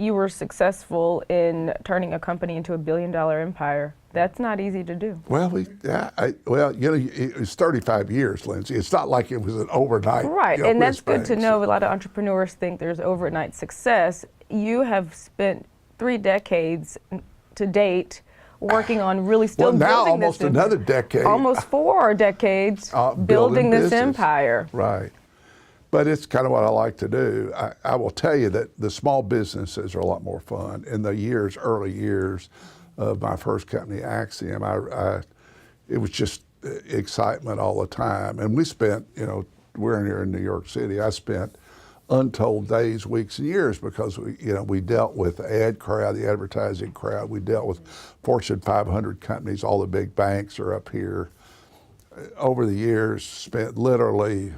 you were successful in turning a company into a billion-dollar empire. That's not easy to do. Well, it was 35 years, Lindsay. It's not like it was an overnight. Right, and that's good to know. A lot of entrepreneurs think there's overnight success. You have spent 3 decades to date working on really still well, now building almost this another decade. Almost 4 decades building this empire. Right. But it's kind of what I like to do. I will tell you that the small businesses are a lot more fun. In the early years of my first company, Acxiom, it was just excitement all the time. And we spent, we're here in New York City, I spent untold days, weeks, and years because we dealt with the ad crowd, the advertising crowd. We dealt with Fortune 500 companies. All the big banks are up here. Over the years, spent literally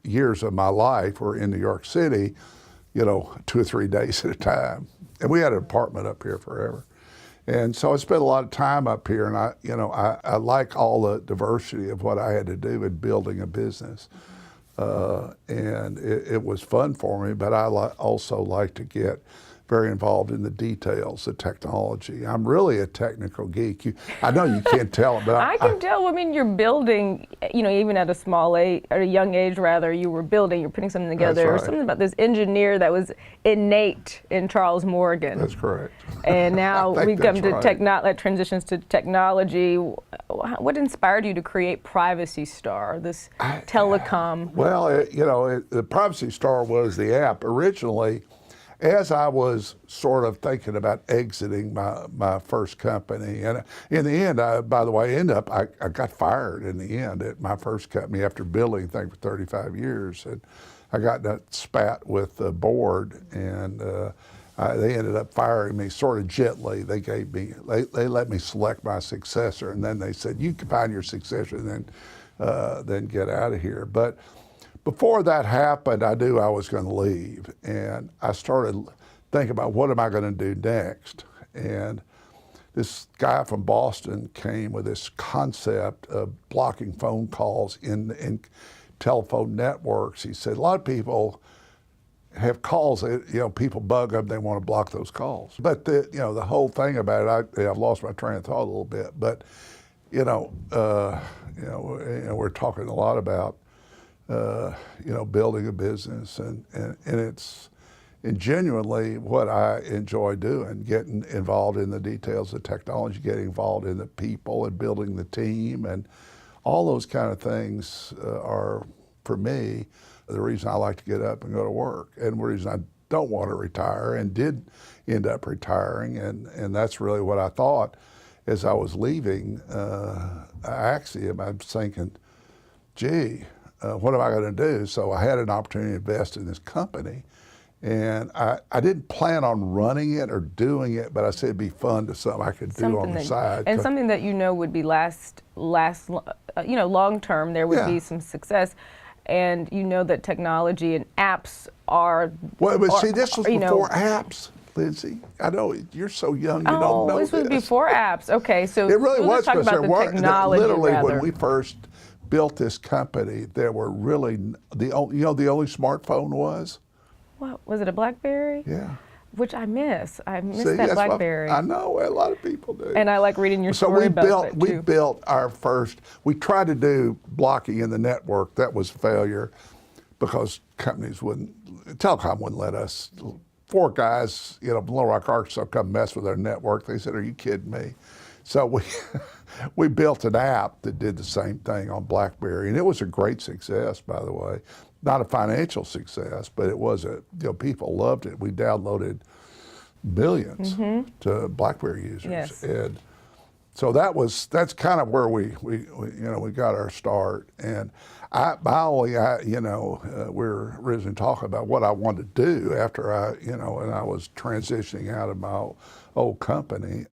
years of my life were in New York City, 2 or 3 days at a time. And we had an apartment up here forever. And so I spent a lot of time up here, and I like all the diversity of what I had to do in building a business. And it was fun for me, but I also like to get very involved in the details, the technology. I'm really a technical geek. I know you can't tell, but I can tell. I mean, you're building, even at a young age, rather, you're putting something together. That's right. Or something about this engineer that was innate in Charles Morgan. That's correct. And now we come to that transitions to technology. What inspired you to create PrivacyStar, this telecom? Well, the PrivacyStar was the app originally. As I was sort of thinking about exiting my first company, and in the end, I got fired in the end at my first company after building things for 35 years. And I got in a spat with the board, and they ended up firing me sort of gently. They let me select my successor, and then they said, you can find your successor and then get out of here. But before that happened, I knew I was going to leave, and I started thinking about what am I going to do next. And this guy from Boston came with this concept of blocking phone calls in telephone networks. He said a lot of people have calls that people bug them, they want to block those calls. But the whole thing about it, I've lost my train of thought a little bit. But we're talking a lot about building a business, and it's genuinely what I enjoy doing, getting involved in the details of technology, getting involved in the people and building the team, and all those kind of things are, for me, the reason I like to get up and go to work, and the reason I don't want to retire and did end up retiring, and that's really what I thought as I was leaving Acxiom. I was thinking, gee, what am I going to do? So I had an opportunity to invest in this company, and I didn't plan on running it or doing it, but I said it'd be fun to something I could do on the side. And something that would be last long term. There would be some success, and that technology and apps are. Well, but see, this was before apps, Lindsay. I know you're so young, you don't know this was before apps. Okay, so it really was talk about the technology. Literally, when we first built this company, there were really the only smartphone was. What was it? A BlackBerry? Yeah. Which I miss. I miss that BlackBerry. I know a lot of people do. And I like reading your story about it too. We built our first. We tried to do blocking in the network. That was a failure because telecom wouldn't let us. 4 guys, Little Rock, Arkansas, come mess with our network. They said, "Are you kidding me?" So we built an app that did the same thing on BlackBerry, and it was a great success, by the way. Not a financial success, but it was people loved it. We downloaded millions to BlackBerry users. Yes. And so that's kind of where we got our start. And we're originally talking about what I wanted to do after and I was transitioning out of my old company.